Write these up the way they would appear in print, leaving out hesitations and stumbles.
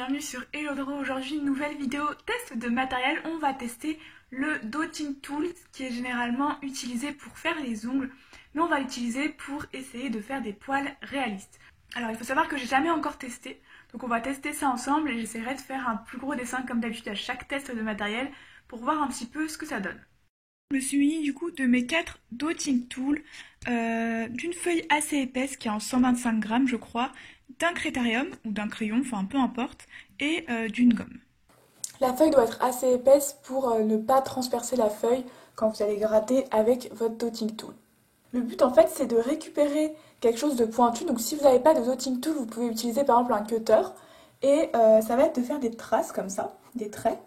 bienvenue sur Hello. Aujourd'hui, nouvelle vidéo test de matériel. On va tester le Dotting Tool qui est généralement utilisé pour faire les ongles, mais on va l'utiliser pour essayer de faire des poils réalistes. Alors il faut savoir que j'ai jamais encore testé, donc on va tester ça ensemble et j'essaierai de faire un plus gros dessin comme d'habitude à chaque test de matériel pour voir un petit peu ce que ça donne. Je me suis muni du coup de mes 4 Dotting Tool, d'une feuille assez épaisse qui est en 125 grammes je crois, d'un crétarium ou d'un crayon, enfin peu importe, et d'une gomme. La feuille doit être assez épaisse pour ne pas transpercer la feuille quand vous allez gratter avec votre Dotting Tool. Le but en fait c'est de récupérer quelque chose de pointu, donc si vous n'avez pas de Dotting Tool vous pouvez utiliser par exemple un cutter et ça va être de faire des traces comme ça, des traits,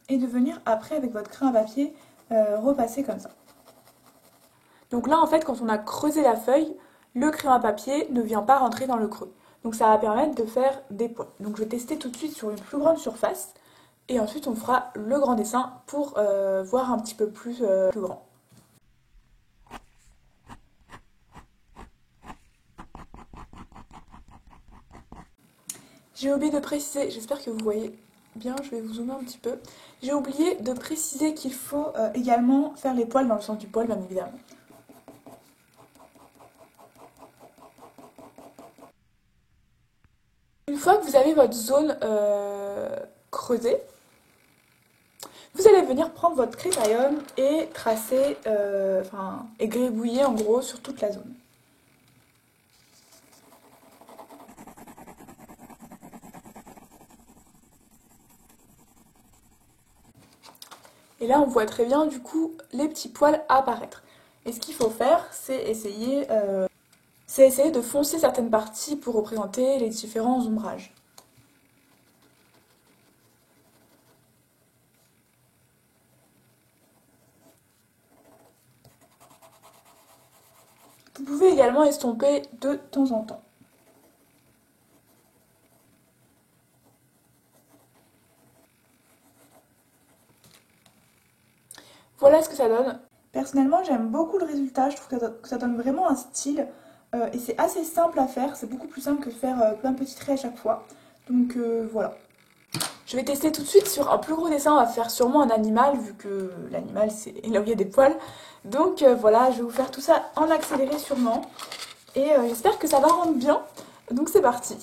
et de venir après avec votre crayon à papier repasser comme ça. Donc là en fait quand on a creusé la feuille, le crayon à papier ne vient pas rentrer dans le creux. Donc ça va permettre de faire des points. Donc je vais tester tout de suite sur une plus grande surface et ensuite on fera le grand dessin pour voir un petit peu plus grand. J'ai oublié de préciser, j'espère que vous voyez bien, je vais vous zoomer un petit peu. J'ai oublié de préciser qu'il faut également faire les poils dans le sens du poil bien évidemment. Une fois que vous avez votre zone creusée, vous allez venir prendre votre crétarium et tracer, et gribouiller en gros sur toute la zone. Et là on voit très bien du coup les petits poils apparaître. Et ce qu'il faut faire c'est essayer de foncer certaines parties pour représenter les différents ombrages. Vous pouvez également estomper de temps en temps. Voilà ce que ça donne. Personnellement, j'aime beaucoup le résultat, je trouve que ça donne vraiment un style et c'est assez simple à faire, c'est beaucoup plus simple que de faire plein de petits traits à chaque fois. Donc voilà. Je vais tester tout de suite sur un plus gros dessin, on va faire sûrement un animal vu que l'animal c'est là où il y a des poils. Donc voilà, je vais vous faire tout ça en accéléré sûrement et j'espère que ça va rendre bien. Donc c'est parti.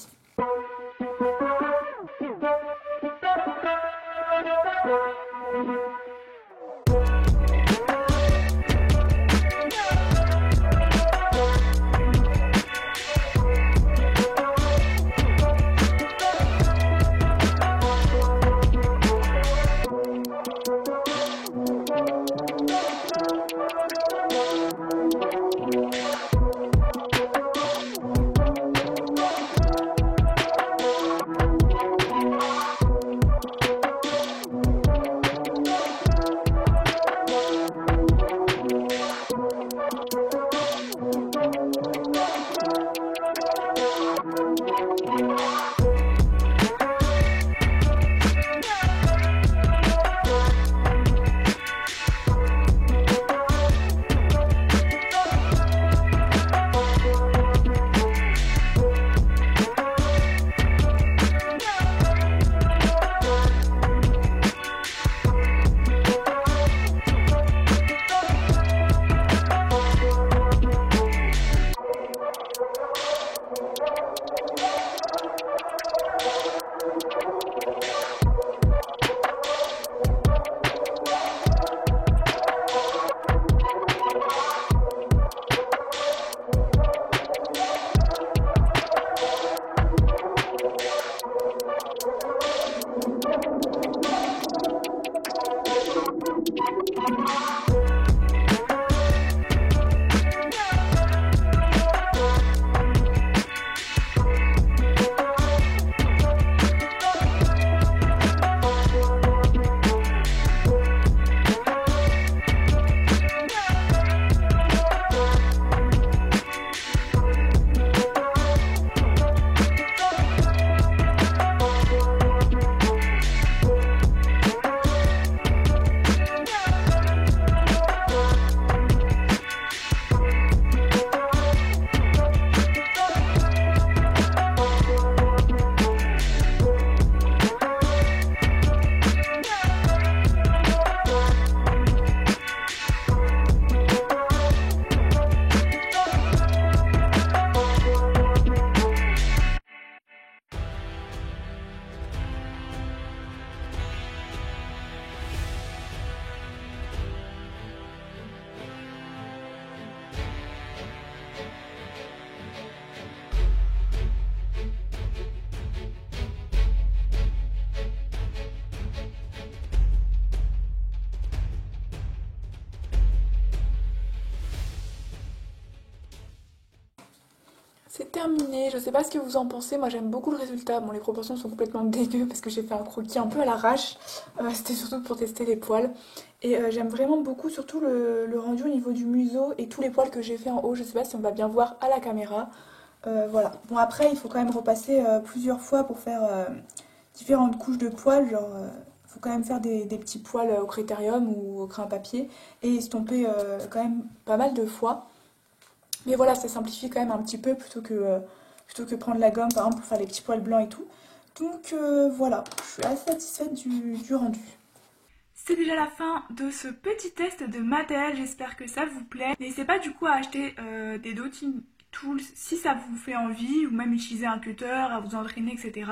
terminé, je sais pas ce que vous en pensez, moi j'aime beaucoup le résultat. Bon, les proportions sont complètement dégueu parce que j'ai fait un croquis un peu à l'arrache. C'était surtout pour tester les poils. Et j'aime vraiment beaucoup surtout le rendu au niveau du museau et tous les poils que j'ai fait en haut. Je sais pas si on va bien voir à la caméra. Voilà. Bon, après il faut quand même repasser plusieurs fois pour faire différentes couches de poils. Genre, faut quand même faire des petits poils au critérium ou au crin à papier et estomper quand même pas mal de fois. Mais voilà, ça simplifie quand même un petit peu plutôt que prendre la gomme par exemple pour faire les petits poils blancs et tout. Donc voilà, je suis assez satisfaite du rendu. C'est déjà la fin de ce petit test de matériel, j'espère que ça vous plaît. N'hésitez pas du coup à acheter des dotting tools si ça vous fait envie, ou même utiliser un cutter, à vous entraîner, etc.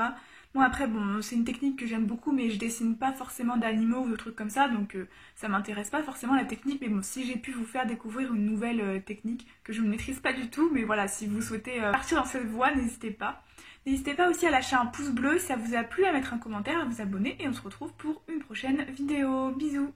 Moi après, bon, c'est une technique que j'aime beaucoup, mais je dessine pas forcément d'animaux ou de trucs comme ça, donc ça m'intéresse pas forcément la technique, mais bon, si j'ai pu vous faire découvrir une nouvelle technique que je ne maîtrise pas du tout, mais voilà, si vous souhaitez partir dans cette voie, n'hésitez pas. N'hésitez pas aussi à lâcher un pouce bleu si ça vous a plu, à mettre un commentaire, à vous abonner, et on se retrouve pour une prochaine vidéo. Bisous!